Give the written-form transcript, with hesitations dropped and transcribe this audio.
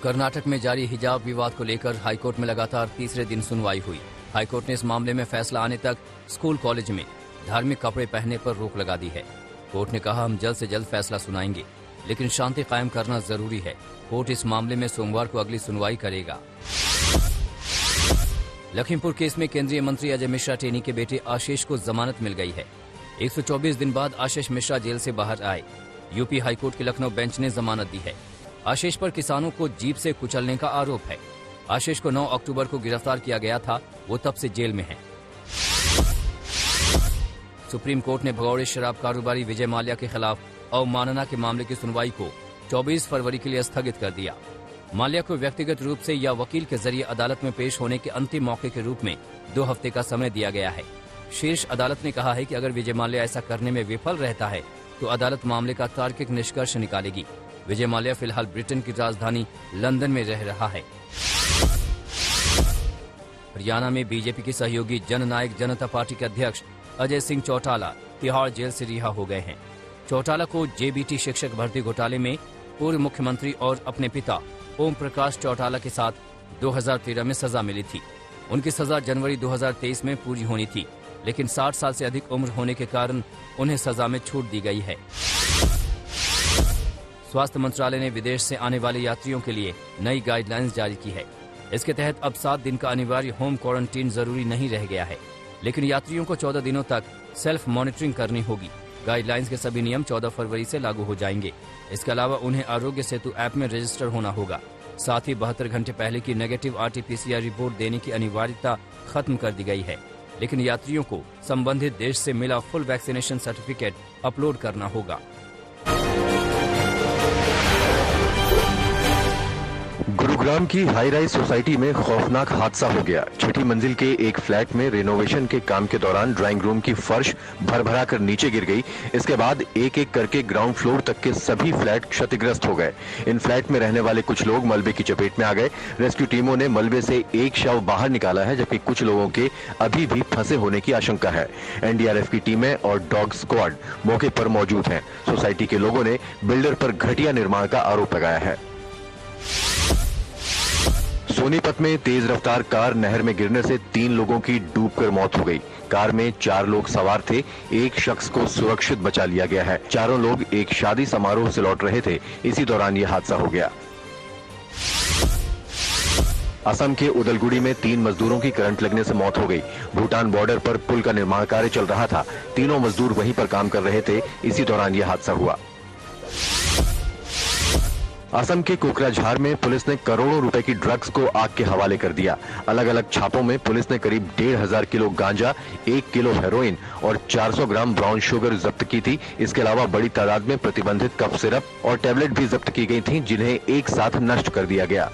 कर्नाटक में जारी हिजाब विवाद को लेकर हाईकोर्ट में लगातार तीसरे दिन सुनवाई हुई। हाईकोर्ट ने इस मामले में फैसला आने तक स्कूल कॉलेज में धार्मिक कपड़े पहनने पर रोक लगा दी है। कोर्ट ने कहा, हम जल्द से जल्द फैसला सुनाएंगे, लेकिन शांति कायम करना जरूरी है। कोर्ट इस मामले में सोमवार को अगली सुनवाई करेगा। लखीमपुर केस में केंद्रीय मंत्री अजय मिश्रा टेनी के बेटे आशीष को जमानत मिल गई है। 124 दिन बाद आशीष मिश्रा जेल से बाहर आए। यूपी हाईकोर्ट के लखनऊ बेंच ने जमानत दी है। आशीष पर किसानों को जीप से कुचलने का आरोप है। आशीष को 9 अक्टूबर को गिरफ्तार किया गया था, वो तब से जेल में है। सुप्रीम कोर्ट ने भगौड़े शराब कारोबारी विजय माल्या के खिलाफ अवमानना के मामले की सुनवाई को 24 फरवरी के लिए स्थगित कर दिया। माल्या को व्यक्तिगत रूप से या वकील के जरिए अदालत में पेश होने के अंतिम मौके के रूप में 2 हफ्ते का समय दिया गया है। शीर्ष अदालत ने कहा है कि अगर विजय माल्या ऐसा करने में विफल रहता है तो अदालत मामले का तार्किक निष्कर्ष निकालेगी। विजय माल्या फिलहाल ब्रिटेन की राजधानी लंदन में रह रहा है। हरियाणा में बीजेपी के सहयोगी जननायक जनता पार्टी के अध्यक्ष अजय सिंह चौटाला तिहाड़ जेल से रिहा हो गए हैं। चौटाला को जेबीटी शिक्षक भर्ती घोटाले में पूर्व मुख्यमंत्री और अपने पिता ओम प्रकाश चौटाला के साथ 2013 में सजा मिली थी। उनकी सजा जनवरी 2023 में पूरी होनी थी, लेकिन 60 साल से अधिक उम्र होने के कारण उन्हें सजा में छूट दी गई है। स्वास्थ्य मंत्रालय ने विदेश से आने वाले यात्रियों के लिए नई गाइडलाइंस जारी की है। इसके तहत अब 7 दिन का अनिवार्य होम क्वारंटीन जरूरी नहीं रह गया है, लेकिन यात्रियों को 14 दिनों तक सेल्फ मॉनिटरिंग करनी होगी। गाइडलाइंस के सभी नियम 14 फरवरी से लागू हो जाएंगे। इसके अलावा उन्हें आरोग्य सेतु ऐप में रजिस्टर होना होगा। साथ ही 72 घंटे पहले की नेगेटिव RT-PCR रिपोर्ट देने की अनिवार्यता खत्म कर दी गई है, लेकिन यात्रियों को संबंधित देश से मिला फुल वैक्सीनेशन सर्टिफिकेट अपलोड करना होगा। गुरुग्राम की हाई राइज सोसाइटी में खौफनाक हादसा हो गया। छठी मंजिल के एक फ्लैट में रेनोवेशन के काम के दौरान ड्राइंग रूम की फर्श भरभरा कर नीचे गिर गई। इसके बाद एक एक करके ग्राउंड फ्लोर तक के सभी फ्लैट क्षतिग्रस्त हो गए। इन फ्लैट में रहने वाले कुछ लोग मलबे की चपेट में आ गए। रेस्क्यू टीमों ने मलबे से एक शव बाहर निकाला है, जबकि कुछ लोगों के अभी भी फंसे होने की आशंका है। NDRF की टीमें और डॉग स्क्वाड मौके पर मौजूद हैं। सोसाइटी के लोगों ने बिल्डर पर घटिया निर्माण का आरोप लगाया है। सोनीपत में तेज रफ्तार कार नहर में गिरने से 3 लोगों की डूबकर मौत हो गई। कार में 4 लोग सवार थे। एक शख्स को सुरक्षित बचा लिया गया है। चारों लोग एक शादी समारोह से लौट रहे थे। इसी दौरान यह हादसा हो गया। असम के उदलगुड़ी में 3 मजदूरों की करंट लगने से मौत हो गई। भूटान बॉर्डर पर पुल का निर्माण कार्य चल रहा था। तीनों मजदूर वहीं पर काम कर रहे थे। इसी दौरान यह हादसा हुआ। असम के कोकराझार में पुलिस ने करोड़ों रुपए की ड्रग्स को आग के हवाले कर दिया। अलग अलग छापों में पुलिस ने करीब 1,500 किलो गांजा, 1 किलो हेरोइन और 400 ग्राम ब्राउन शुगर जब्त की थी। इसके अलावा बड़ी तादाद में प्रतिबंधित कफ सिरप और टैबलेट भी जब्त की गई थी, जिन्हें एक साथ नष्ट कर दिया गया।